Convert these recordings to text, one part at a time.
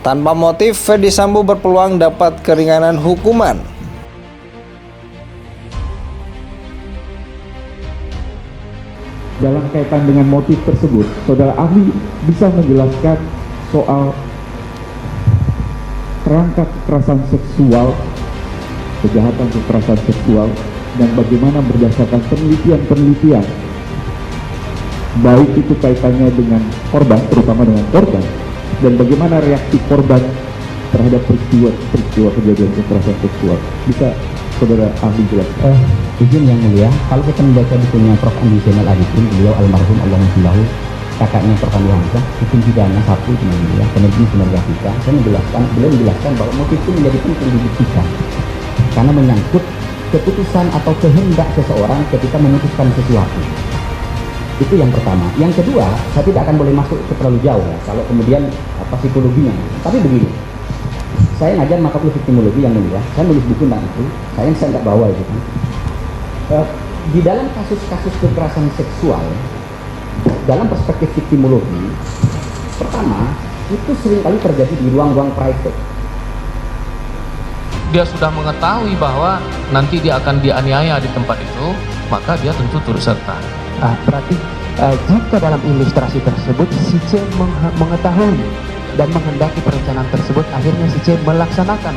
Tanpa motif, Ferdy Sambo berpeluang dapat keringanan hukuman. Dalam kaitan dengan motif tersebut, saudara ahli bisa menjelaskan soal kerangka kekerasan seksual, kejahatan kekerasan seksual, dan bagaimana berdasarkan penelitian-penelitian, baik itu kaitannya dengan korban, terutama dengan korban, dan bagaimana reaksi korban terhadap peristiwa kejadian kekerasan seksual. Bisa saudara ahli jelaskan? Izin yang mulia, kalau kita membaca bukunya Prof. Andi Zainal Arifin, beliau almarhum Allahumma kakaknya Prof. Andi Hamzah, hukum pidana 1 yang mulia, penerbitan pornografica, beliau menjelaskan bahwa motif itu menjadi penting dibuktikan karena menyangkut keputusan atau kehendak seseorang ketika memutuskan sesuatu. Itu yang pertama. Yang kedua, saya tidak akan boleh masuk ke terlalu jauh ya, kalau kemudian psikologinya. Tapi begini, saya ngajar maka victimologi yang mulia, saya nulis buku tentang itu, saya nggak bawa itu kan. Di dalam kasus-kasus kekerasan seksual, dalam perspektif victimologi, pertama, itu seringkali terjadi di ruang-ruang private. Dia sudah mengetahui bahwa nanti dia akan dianiaya di tempat itu, maka dia tentu turut serta. Berarti jika dalam ilustrasi tersebut si C mengetahui dan menghendaki perencanaan tersebut, akhirnya si C melaksanakan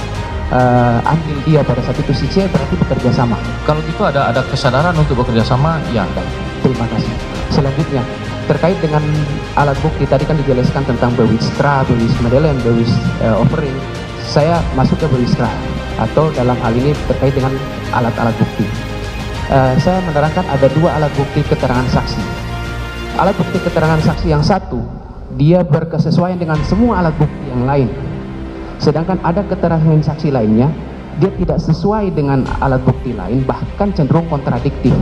andil dia pada saat itu, si C berarti bekerja sama. Kalau gitu ada kesadaran untuk bekerja sama, ya. Terima kasih. Selanjutnya terkait dengan alat bukti, tadi kan dijelaskan tentang Bewistra, Bewis Madeleine, Bewis Offering. Saya masuk ke Bewistra, atau dalam hal ini terkait dengan alat-alat bukti. Saya menerangkan ada 2 alat bukti keterangan saksi. Alat bukti keterangan saksi yang satu, dia berkesesuaian dengan semua alat bukti yang lain. Sedangkan ada keterangan saksi lainnya, dia tidak sesuai dengan alat bukti lain, bahkan cenderung kontradiktif.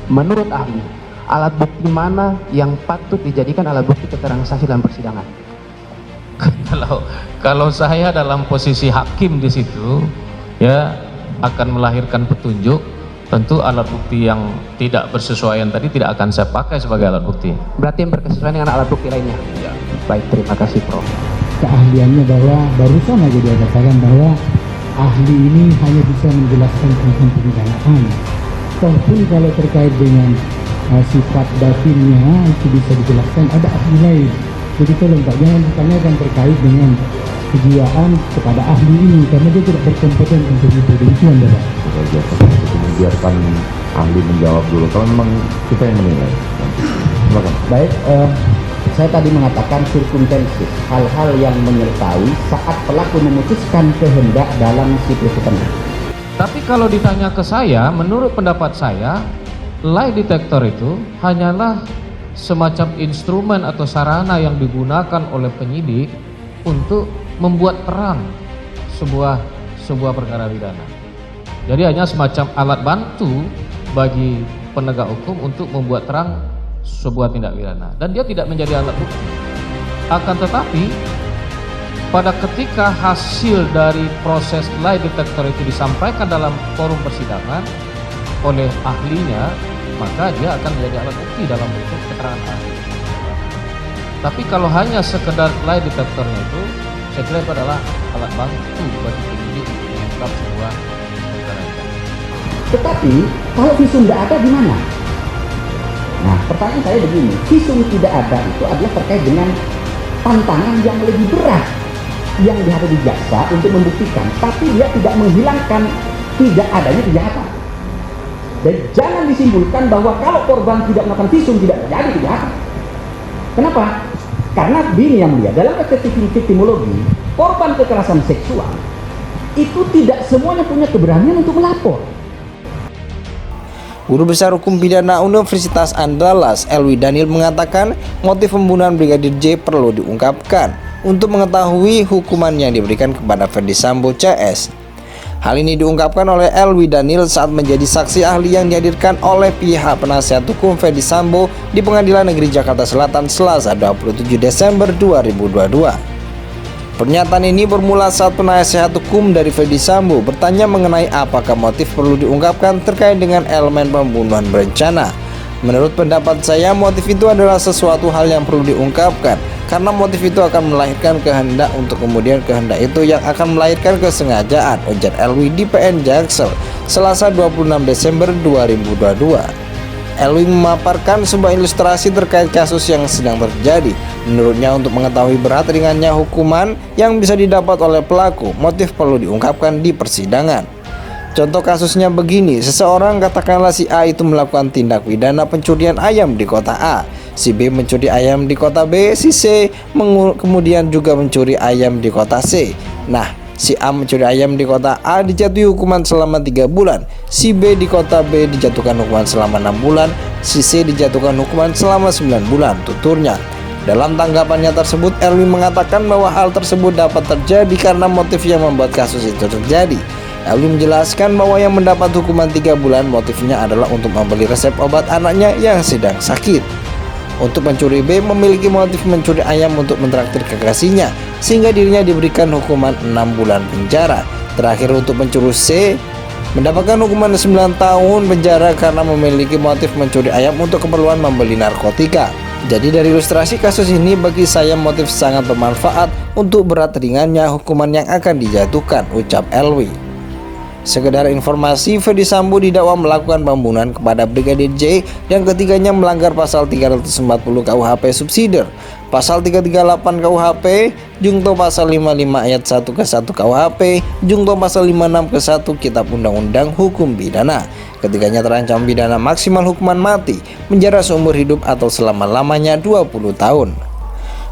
Menurut ahli, alat bukti mana yang patut dijadikan alat bukti keterangan saksi dalam persidangan? Kalau saya dalam posisi hakim di situ, ya akan melahirkan petunjuk. Tentu alat bukti yang tidak bersesuaian tadi tidak akan saya pakai sebagai alat bukti. Berarti yang berkesesuaian dengan alat bukti lainnya? Ya. Baik, terima kasih Prof. Keahliannya bahwa barusan aja dia katakan bahwa ahli ini hanya bisa menjelaskan tentang pemidanaan. Walaupun kalau terkait dengan sifat batinnya itu bisa dijelaskan, ada ahli lain. Jadi tolong Pak, jangan ditanyakan terkait dengan kejiwaan kepada ahli ini, karena dia tidak berkompeten untuk itu. Demikian Bapak. Biarkan ahli menjawab dulu, kalau memang kita yang menilai. Silakan. Baik, saya tadi mengatakan circumstances, hal-hal yang menyertai saat pelaku memutuskan kehendak dalam situasi tertentu. Tapi kalau ditanya ke saya, menurut pendapat saya, lie detector itu hanyalah semacam instrumen atau sarana yang digunakan oleh penyidik untuk membuat terang sebuah perkara pidana. Jadi hanya semacam alat bantu bagi penegak hukum untuk membuat terang sebuah tindak pidana, dan dia tidak menjadi alat bukti. Akan tetapi pada ketika hasil dari proses lie detector itu disampaikan dalam forum persidangan oleh ahlinya, maka dia akan menjadi alat bukti dalam bentuk keterangan ahli. Tapi kalau hanya sekedar lie detectornya itu, saya kira itu adalah alat bantu bagi penyidik untuk mengungkap sebuah perkara pidana. Tetapi kalau visum tidak ada gimana? Nah, pertanyaan saya begini, visum tidak ada itu adalah terkait dengan tantangan yang lebih berat yang dihadapi jaksa untuk membuktikan, tapi dia tidak menghilangkan tidak adanya kejahatan. Dan jangan disimpulkan bahwa kalau korban tidak melakukan visum tidak terjadi kejahatan. Kenapa? Karena begini yang mulia, dalam perspektif victimologi, korban kekerasan seksual itu tidak semuanya punya keberanian untuk melapor. Guru Besar Hukum Pidana Universitas Andalas, Elwi Daniel, mengatakan motif pembunuhan Brigadir J perlu diungkapkan untuk mengetahui hukuman yang diberikan kepada Ferdy Sambo CS. Hal ini diungkapkan oleh Elwi Daniel saat menjadi saksi ahli yang dihadirkan oleh pihak penasihat hukum Ferdy Sambo di Pengadilan Negeri Jakarta Selatan Selasa 27 Desember 2022. Pernyataan ini bermula saat penasihat hukum dari Ferdy Sambo bertanya mengenai apakah motif perlu diungkapkan terkait dengan elemen pembunuhan berencana. Menurut pendapat saya, motif itu adalah sesuatu hal yang perlu diungkapkan karena motif itu akan melahirkan kehendak untuk kemudian kehendak itu yang akan melahirkan kesengajaan, ujar Elwi di PN Jaksel, Selasa 26 Desember 2022. Elwi memaparkan sebuah ilustrasi terkait kasus yang sedang terjadi. Menurutnya, untuk mengetahui berat ringannya hukuman yang bisa didapat oleh pelaku, motif perlu diungkapkan di persidangan. Contoh kasusnya begini, seseorang, katakanlah si A itu melakukan tindak pidana pencurian ayam di kota A, si B mencuri ayam di kota B, si C kemudian juga mencuri ayam di kota C. Nah, si A mencuri ayam di kota A dijatuhi hukuman selama 3 bulan, si B di kota B dijatuhkan hukuman selama 6 bulan, si C dijatuhkan hukuman selama 9 bulan, tuturnya. Dalam tanggapannya tersebut, Elwi mengatakan bahwa hal tersebut dapat terjadi karena motif yang membuat kasus itu terjadi. Elwi menjelaskan bahwa yang mendapat hukuman 3 bulan motifnya adalah untuk membeli resep obat anaknya yang sedang sakit. Untuk pencuri B memiliki motif mencuri ayam untuk mentraktir kekasihnya, sehingga dirinya diberikan hukuman 6 bulan penjara. Terakhir, untuk pencuri C mendapatkan hukuman 9 tahun penjara karena memiliki motif mencuri ayam untuk keperluan membeli narkotika. Jadi dari ilustrasi kasus ini, bagi saya motif sangat bermanfaat untuk berat ringannya hukuman yang akan dijatuhkan, ucap Elwi. Sekedar informasi, Ferdy Sambo didakwa melakukan pembunuhan kepada Brigadir J yang ketiganya melanggar pasal 340 KUHP subsidiar, pasal 338 KUHP, Jungto pasal 55 ayat 1 ke 1 KUHP, Jungto pasal 56 ke 1 Kitab Undang-Undang Hukum Pidana. Ketiganya terancam pidana maksimal hukuman mati, penjara seumur hidup atau selama-lamanya 20 tahun.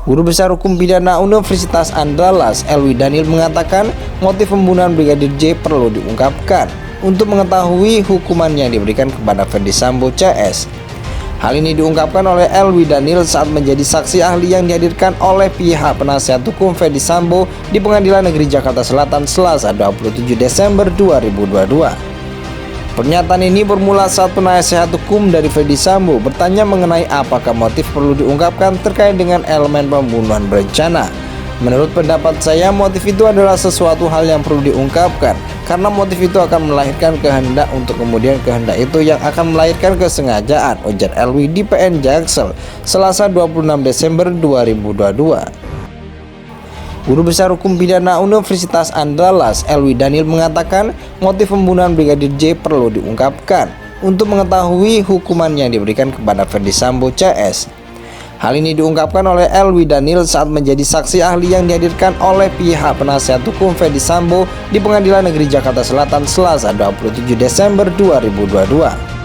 Guru Besar Hukum Pidana Universitas Andalas, Elwi Daniel, mengatakan motif pembunuhan Brigadir J perlu diungkapkan untuk mengetahui hukuman yang diberikan kepada Ferdy Sambo CS. Hal ini diungkapkan oleh Elwi Daniel saat menjadi saksi ahli yang dihadirkan oleh pihak penasihat hukum Ferdy Sambo di Pengadilan Negeri Jakarta Selatan Selasa 27 Desember 2022. Pernyataan ini bermula saat penasihat hukum dari Ferdy Sambo bertanya mengenai apakah motif perlu diungkapkan terkait dengan elemen pembunuhan berencana. Menurut pendapat saya, motif itu adalah sesuatu hal yang perlu diungkapkan karena motif itu akan melahirkan kehendak untuk kemudian kehendak itu yang akan melahirkan kesengajaan, ujar Elwi di PN Jaksel, Selasa 26 Desember 2022. Guru Besar Hukum Pidana Universitas Andalas, Elwi Daniel, mengatakan motif pembunuhan Brigadir J perlu diungkapkan untuk mengetahui hukuman yang diberikan kepada Ferdy Sambo CS. Hal ini diungkapkan oleh Elwi Daniel saat menjadi saksi ahli yang dihadirkan oleh pihak penasihat hukum Ferdy Sambo di Pengadilan Negeri Jakarta Selatan Selasa 27 Desember 2022.